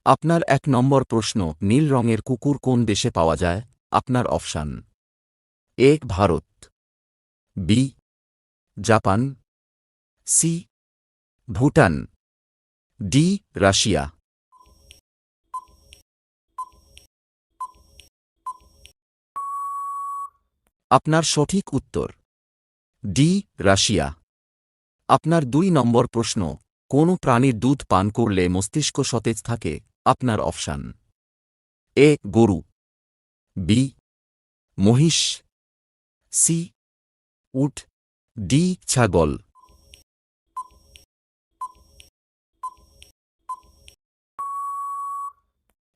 আপনার ১ নম্বর প্রশ্ন, নীল রঙের কুকুর কোন দেশে পাওয়া যায়? আপনার option: a Bharat, b Japan, c Bhutan, d Russia. আপনার সঠিক উত্তর ডি রাশিয়া। আপনার ২ নম্বর প্রশ্ন, কোন প্রাণীর দুধ পান করলে মস্তিষ্ক সতেজ থাকে? আপনার অপশান: এ গরু, বি মহিষ, সি উট, ডি ছাগল।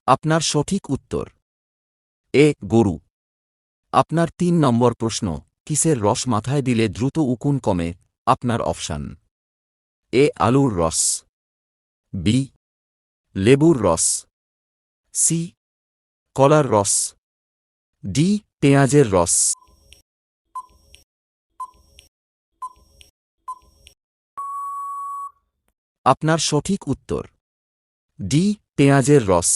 আপনার সঠিক উত্তর এ গরু। আপনার ৩ নম্বর প্রশ্ন, কিসের রস মাথায় দিলে দ্রুত উকুন কমে? আপনার অপশান: এ আলুর রস, বি লেবুর রস, সি কলার রস, ডি পেঁয়াজের রস। আপনার সঠিক উত্তর ডি পেঁয়াজের রস।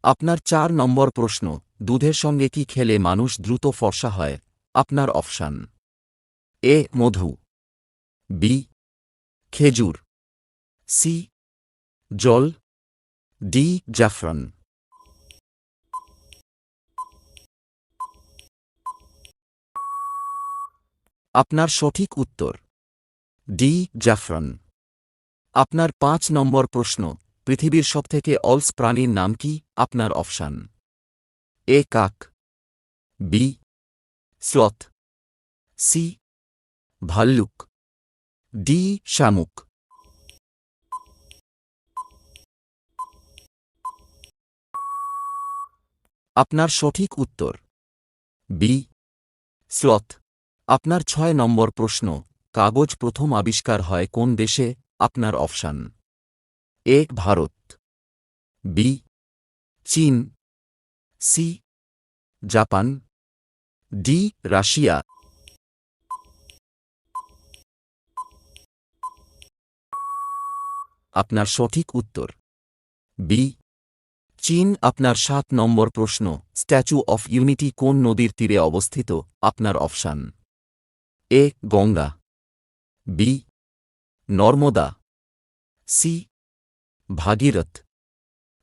আপনার ৪ নম্বর প্রশ্ন, দুধের সঙ্গে কি খেলে মানুষ দ্রুত ফর্সা হয়? আপনার অপশান: এ মধু, বি খেজুর, সি জল, ডি জাফরান। আপনার সঠিক উত্তর ডি জাফরান। আপনার ৫ নম্বর প্রশ্ন, পৃথিবীর সবথেকে অলস প্রাণীর নাম কি? আপনার অপশান: এ কাক, বি স্লথ, সি ভাল্লুক, ডি শামুক। আপনার সঠিক উত্তর বি স্লথ। আপনার ৬ নম্বর প্রশ্ন, কাগজ প্রথম আবিষ্কার হয় কোন দেশে? আপনার অপশান: এ ভারত, বি চীন, সি জাপান, ডি রাশিয়া। আপনার সঠিক উত্তর বি চীন। আপনার ৭ নম্বর প্রশ্ন, স্ট্যাচু অফ ইউনিটি কোন নদীর তীরে অবস্থিত? আপনার option: a Ganga, b Narmada, c Bhagirath,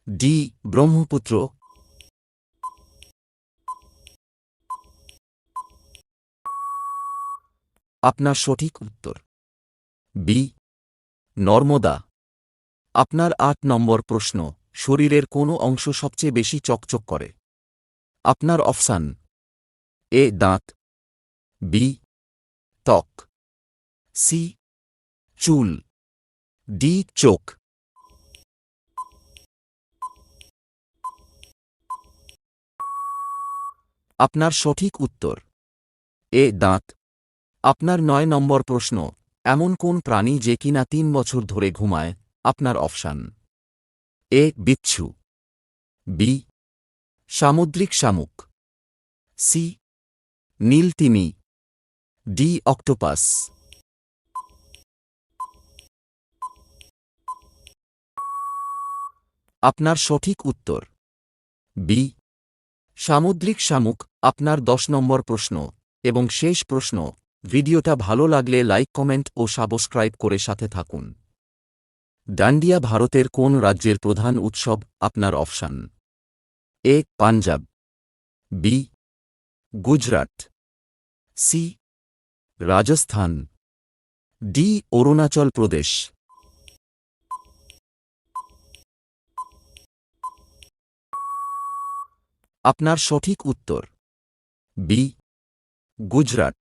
d Brahmaputra. আপনার সঠিক উত্তর বি নর্মদা। আপনার ৮ নম্বর প্রশ্ন, শরীরের কোন অংশ সবচেয়ে বেশি চকচক করে? আপনার অপশান: এ দাঁত, বি ত্বক, সি চুল, ডি চোখ। আপনার সঠিক উত্তর এ দাঁত। আপনার ৯ নম্বর প্রশ্ন, এমন কোন প্রাণী যে কিনা ৩ বছর ধরে ঘুমায়? আপনার অপশান: এ বিচ্ছু, বি সামুদ্রিক শামুক, সি নীল তিমি, ডি অক্টোপাস। আপনার সঠিক উত্তর বি সামুদ্রিক শামুক। আপনার ১০ নম্বর প্রশ্ন এবং শেষ প্রশ্ন, ভিডিওটা ভালো লাগলে লাইক, কমেন্ট ও সাবস্ক্রাইব করে সাথে থাকুন। ডান্ডিয়া ভারতের কোন রাজ্যের প্রধান উৎসব? আপনার option: a Punjab, b Gujarat, c Rajasthan, d Arunachal Pradesh. আপনার সঠিক উত্তর বি গুজরাট।